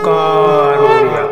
ओंकार ओडिया।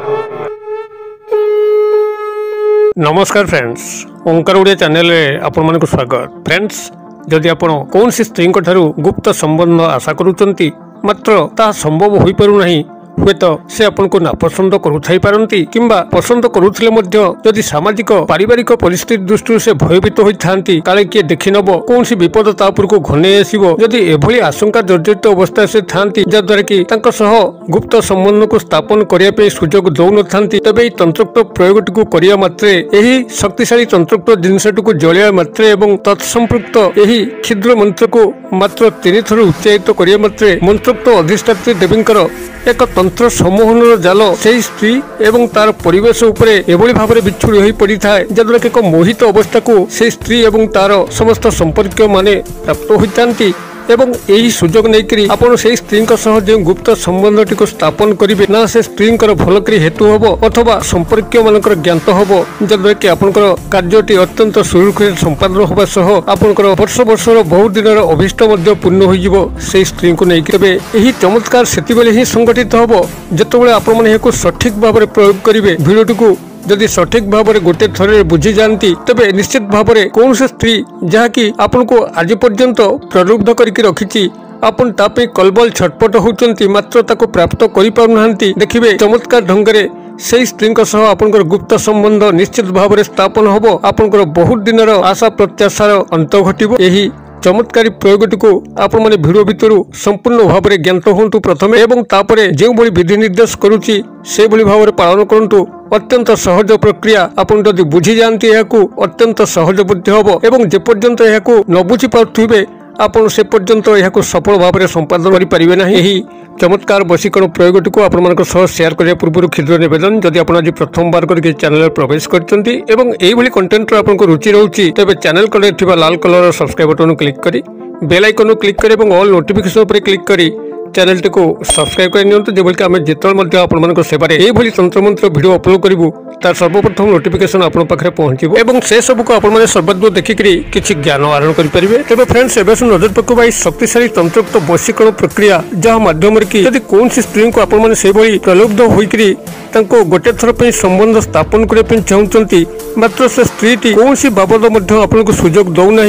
नमस्कार फ्रेंड्स, ओंकार ओडिया चैनल रे आपण मानक स्वागत। फ्रेंड्स, जदि आपण कौन सी स्त्री गुप्त संबंध आशा करूचंती मात्र ता संभव होई पारु नहीं, हुए तो से आपन को नापसंद करुथाई पारंती किंबा पसंद करुथिले मध्य जदि सामाजिक पारिवारिक परिस्थिति दृष्टि से भयभीत होइथांती काले किए देखि नबो कौन सी विपद ता उपरको घने आसीबो। जदि एभली आशंका जर्जरित अवस्था से थांती जद्वारा कि तांको सह गुप्त संबंध को स्थापन करिया पे सुजोग दउ नथांती, तबे तंत्रोक्त प्रयोगटी को करिया मात्रे एही शक्तिशाली तंत्रोक्त जिनसटी को जलिया मात्रे एवं तत्संपृक्त एही क्षुद्र मंत्र को मात्र 3 थर उच्चारित करिया मात्रे मंत्रोक्त अधिष्ठात्री देवींकर एक तंत्र सम्मोहन जाल से स्त्री एवं तार परिवेश उपरे एभली भाव में बिछुड़ी हो पड़ी थाए, जद्वारा कि एक मोहित अवस्था को से स्त्री एवं तार समस्त संपर्क माने प्राप्त होइतांती एवं यही सुजोग नहीं आपन से स्त्री जो गुप्त संबंधटी को स्थापन करेंगे ना से स्त्री भलकरी हेतु हम अथवा संपर्क मानक ज्ञात हम, जद्वारा कि आपंकर कार्यटी अत्यंत सुरुखुर संपादन होगा सह आपंकर वर्ष वर्षर बहुत दिन अभिष्ट पूर्ण हो स्त्री को नहीं। तेज यही चमत्कार से ही संगठित हम जिते आप सठिक भाव में प्रयोग करेंगे। भिडियोटी को जदि सठिक भाव में गोटे थर बुझी जाती तेबे निश्चित भाव में कौन से स्त्री जहाँकि आपन को आज पर्यंत प्रलुब्ध करके रखी आपन तापे कलबल छटपट होती मात्र ताको प्राप्त कर पारना। देखिए चमत्कार ढंगरे से स्त्री आपनकर गुप्त संबंध निश्चित भाव में स्थापन हम, आपनकर बहुत दिन आशा प्रत्याशार अंत घटब। यही चमत्कारी प्रयोगटी को आपण माने भिडियो भितर संपूर्ण भाव में ज्ञात हूँ प्रथम एवं तापरे जो भली विधि निर्देश करुच्ची से भली भाव में पालन करूँ। अत्यंत सहज प्रक्रिया आपन जदि बुझी जाती अत्यंत सहज बुद्धि हम एवं जेपर्यंत यह न बुझी पारे आपन से पर्यंत यह सफल भाव में संपादन करें ना। यही चमत्कार वशीकरण प्रयोगटी को आपण शेयर करने पूर्व क्षुद्र निवेदन, जदि आप आज प्रथम बार करके चैनल प्रवेश कर कंटेंट आपको रुचि रोचे तेज चैनल कलर लाल कलर सब्सक्राइब बटन क्लिक कर बेल आइकन क्लिक कर ऑल नोटिफिकेशन पर क्लिक कर चैनल टी को सब्सक्राइब कर नियंतु, जेबल कि आम जिते आपण सेवारे यही तंत्रमंत्र भिडियो अपलोड करूँ तार सर्वप्रथम नोटिफिकेशन आपन पाखे पहुंचो एवं से सब को आपण सर्वदा देखिकी किसी ज्ञान आहरण करेंगे। तेज फ्रेंड्स, एवं नजर पकड़ शक्तिशाली तंत्रोक्त वशीकरण प्रक्रिया जहाँ माध्यम कि जब कौन सी स्त्री को आपण से प्रलुब्ध होकर गोटे थर पर संबंध स्थापन करने चाहते मात्र से स्त्री कौन सी बाबद आपको सुजोग दौना,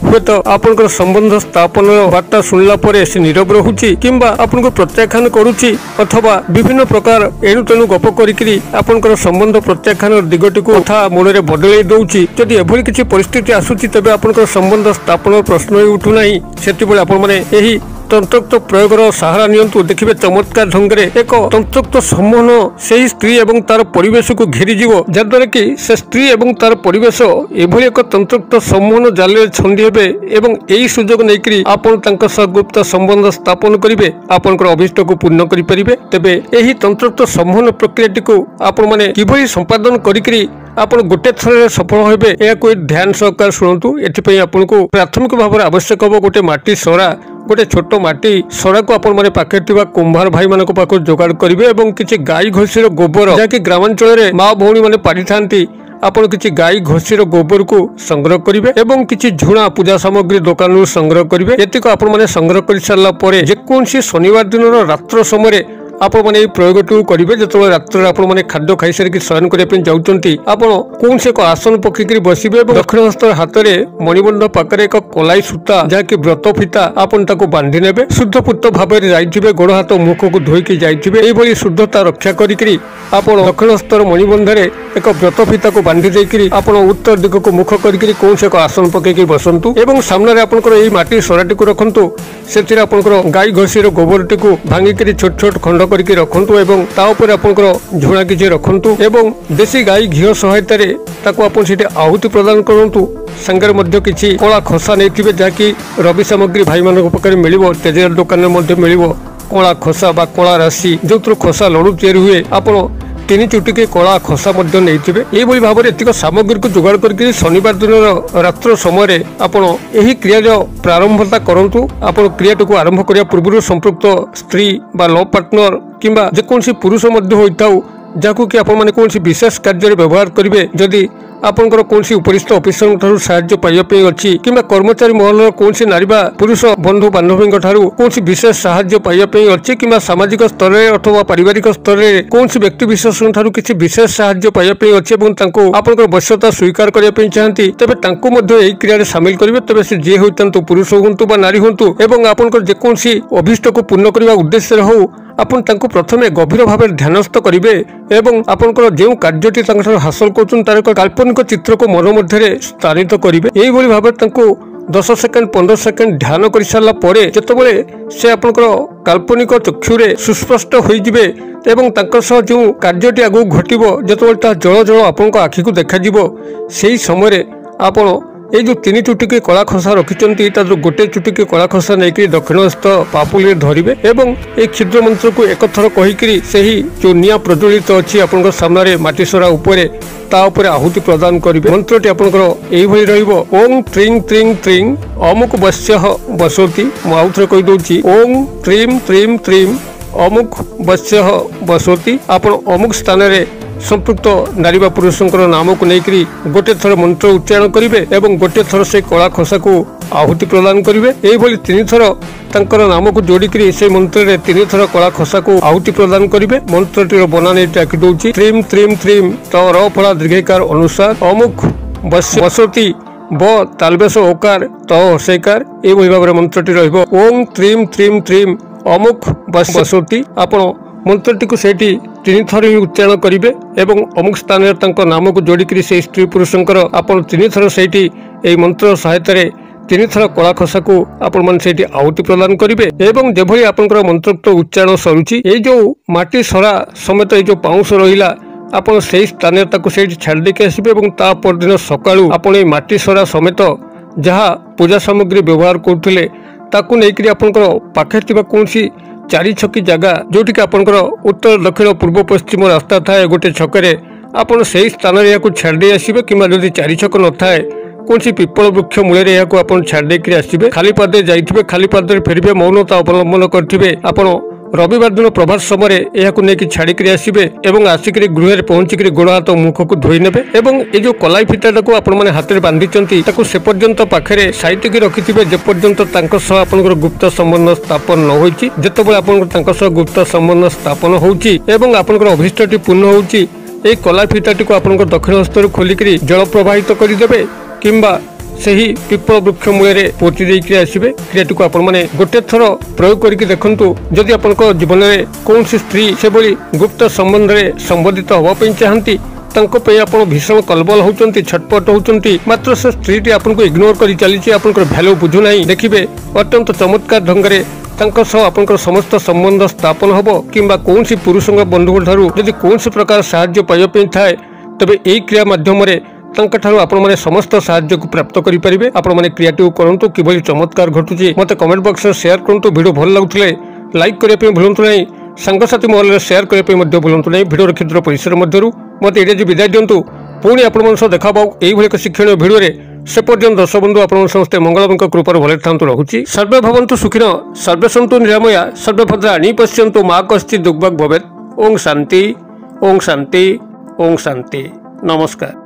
हुए तो आपन संबंध स्थापन वार्ता शुणला से नीरव रोचे किंबा आपन को प्रत्याख्यान करुच्ची अथवा विभिन्न प्रकार एणु तेणु गप करी आपन संबंध प्रत्याख्यान दिगटी को कथा मूल में बदल दौची। जदि एभली किसी परिस्थिति आसूची तेज आपन संबंध स्थापन प्रश्न ही उठुना, से आपने तंत्रोक्त प्रयोग सहारा नियंतु। देखिए चमत्कार ढंगरे एक तंत्रोक्त सम्मोहन से स्त्री एवं तार परिवेश को घेरी जीव, जद्वारा कि से स्त्री एवं तार परिवेश एभली एक तंत्रोक्त सम्मोहन जाल छंदी हेबे एवं यही सुजोग नहीं आपन गुप्त संबंध स्थापन करेंगे, आपन अभिष्ट को पूर्ण करेंगे। तेबे यही तंत्रोक्त सम्मोहन प्रक्रियाटी को आपण माने किभली संपादन करी आपन गोटे थर सफल हेबे या कोई ध्यान सहकार शुणु। एथि आपन को प्राथमिक भाव में आवश्यक हम गोटे माटी सरा, गोटे छोट माटी सरा को आपण माने पाखे कुंभार भाई मान पाख जोगाड़ करेंगे एवं किसी गाई घोषीर गोबर जहाँकि ग्रामांचल में माँ भौणी मैंने पारि थांती आपन किसी गाई घोषीर गोबर को संग्रह करेंगे एवं किसी झुणा पूजा सामग्री दुकान संग्रह करेंगे। एतिक आपण माने संग्रह कर सारा पर जेकोसी शनिवार दिन रात्र समय आपण माने प्रयोगटी करेंगे। जो रात्र आपण माने खाद्य खाई सारिक शयन करने जाऊँगी आपड़ कौन से एक आसन पकईकि बसबे दक्षिण हस्त हाथ में मणिबंध पाखे एक कलाई सूता जहाँकि व्रत फिता आपन ताको बांधि नेबे शुद्धपूत भाव में जाइथिबे गोड़ हाथ मुख को धोईकी जाइथिबे एभली शुद्धता रक्षा करी आपन दक्षिण हस्तर मणिबंधरे एक व्रत फिता को बांधि देकरी आपन उत्तर दिग को मुख करी कौन से एक आसन पकईकि बसंतु एवं सामने आपनकर एही माटी सराटी को रखंतु से आपनकर गाई घोषीर गोबरटी को भांगिकी छोट छोट खंड करके रखंतु एवं ताऊपर आपनकर झुणा किछि रखंतु एवं देशी गाई घी सहायता रे ताको आपन सेठी आहुति प्रदान करंतु। संगे मध्य किछि कला खसा नैथिबे जाकि रवि सामग्री भाई मानक पाखरे मिलिबो, तेजर दुकान में मध्य मिलिबो कला खसा बा कला राशि जो थ्रु खसा लडू तैयारी हुए आपन 3 चुटिके कला खसा नहीं भाव में एतिक सामग्री को जोगाड़ करके शनिवार दिन रात्र समय आपण यही क्रिया प्रारंभता करंतु। आपण क्रियाटी को आरंभ करिया पूर्व संपृक्त स्त्री बा लव पार्टनर किंबा जेकोसी पुरुष होता जहाँ कि आपण माने कौन विशेष कार्य व्यवहार करेंगे जदि आपणकर कौन उपरिस्थ अफिसर ठारू साहाय्य पाइबा अच्छी कि कर्मचारी महल कौन नारी बा पुरुष बंधु बांधवी कौन विशेष साहाय्य पाइबा अच्छी कि सामाजिक स्तर में अथवा पारिवारिक स्तर में कौन व्यक्ति विशेष ठारू किसी विशेष साहाय्य पाइबा अच्छी आपंकर वश्यता स्वीकार करने चाहती तेज क्रिया सामिल करेंगे तेज से जी होता पुरुष हूँ नारी हूँ और आपंकर जेकोसी अभिष्ट को पूर्ण करने उद्देश्य हो आपण तांको प्रथमे गभीर भाव ध्यानस्थ करेंगे एवं आपंकर जो कार्यटी हासिल कर तार एक काल्पनिक चित्र को मन मध्य स्थानित करेंगे यही भाव 10 सेकेंड 15 सेकेंड ध्यान कर सारा जितेबाला से आपंकर काल्पनिक चक्षुरे सुस्पष्ट होइजिबे एवं जो कार्यटी आगु घटो जितेबाला जल जल आपण आखि को देखा से समय आपण ये जो 3 चुटिकी कला खसा रखिंट गोटे चुटिकी कला खसा नहीं दक्षिणस्थ पापुली धरवे एवं ये क्षुद्र मंत्र को एक थर कहीकि से ही जो निया प्रज्वलित अच्छी आपण सामने माटीसरा उपर आहुति प्रदान करेंगे मंत्रटी आपंकर यही ओं त्रिंग त्रिंग त्रिंग अमुक वश्य बसोति मुझे कहीदे ओं त्रिम त्रिम त्रिम अमुक वश्य बसोति आपण अमुक स्थान में संपृक्त नारी बा पुरुषों नाम को लेकर गोटे थर मंत्र उच्चारण करेंगे एवं गोटे थर से कला खसा को आहुति प्रदान करेंगे यही 3 थर तांकर नाम को जोड़िकी से मंत्र में 3 थर कला खसा को आहुति प्रदान करेंगे मंत्रटीर बनानी आखि दूसरी त्रिम त्रिम त्रिम त र फला दीर्घकार अनुसार अमुक बसती ब तालबेश ओकार त हर्षकार यही भाव में मंत्रटी रों त्रिम त्रिम त्रिम अमुक बसती आपण मंत्रटी को सेठी 3 थर ही उच्चारण करेंगे एवं अमुक स्थान नाम को जोड़िकी से स्त्री पुरुषंकर आपण 3 थर सेठी मंत्र सहायता 3 थर कला खसा को आपण मान सेठी आहुति प्रदान करेंगे एवं जेभली आपनकर मंत्रोक्त उच्चारण सरुची ये जो माटी सरा समेत ये जो पाउंस रहिला आपण से स्थान से छाड़ देके आसबे एवं ता परदिन सकाळू आपण ए माटी सरा समेत जहाँ पूजा सामग्री व्यवहार करथिले ताकू नेकरी आपनकर पाखे थिबा कोनसी 4 छकी जगह जोटि आपंकर उत्तर दक्षिण पूर्व पश्चिम रास्ता थाए गोटे छकरे आपड़ से स्थान में छाड़ी आसबे कि 4 छक न थाए कौन पिपल वृक्ष मूल आप छाड़ी आसबे खाली पादे जाइए खाली पादे फेरबे मौनता अवलंबन करेंगे आपण रविवार दिन प्रभात समय यह छाड़ी आसबे और आसिक गृह पहुंचिक गोड़ हाथ मुख को धोई ने ये जो कलाई फिटा को आपण हाथ में बांधी से पर्यंत पाखे साइटिक रखिथे जेपर्यंत आपंकर गुप्त संबंध स्थापन न होती जितेबाला आप गुप्त संबंध स्थापन होकर अभिष्टटी पूर्ण होती कलाई फिटाटी को आप दक्षिण हस्त खोलिक जल प्रवाहित करदे किंबा सही पिपल वृक्ष मूल पोती देकर आसबे क्रियाटी को आपण मैंने गोटे थर प्रयोग करके देखंतु जदि आपण जीवन में कौन स्त्री से भली गुप्त संबंध में संबोधित होगापी चाहती आप भीषण कलबल होती छटपट होती मात्र से स्त्री आपको इग्नोर कर चली भैल्यू बुझुना देखिए अत्यंत चमत्कार ढंग से आपंकर समस्त संबंध स्थापन हम कि कौन पुरुष बंधु जदि कौन प्रकार साहाय्य पाइबा थाए तेज यही क्रिया मध्यम आपण समस्त साहाय्य को प्राप्त करेंगे आपण मैंने क्रियाटी करूँ कि चमत्कार घटुची मत कमेंट बॉक्स में शेयर करूँ वीडियो भल लगुले लाइक करने भूलु ना सांगसाथी महल में शेयर करने भूलु ना भिडियो क्षुद्र परिसर मध्य मत ये विदाय दिंतु पुणी आपण देखा यही एक शिक्षण भिडियो से पर्यंत दर्शक बंधु आप समस्ते मंगलम कृपार भले था रखुच्छी सर्वे भवन्तु सुखिन सर्वे सन्तु निरामया सर्वे भद्राणि पश्यन्तु मा कश्चित् दुर्भग भवेत् ओं शांति ओं शांति ओं शांति नमस्कार।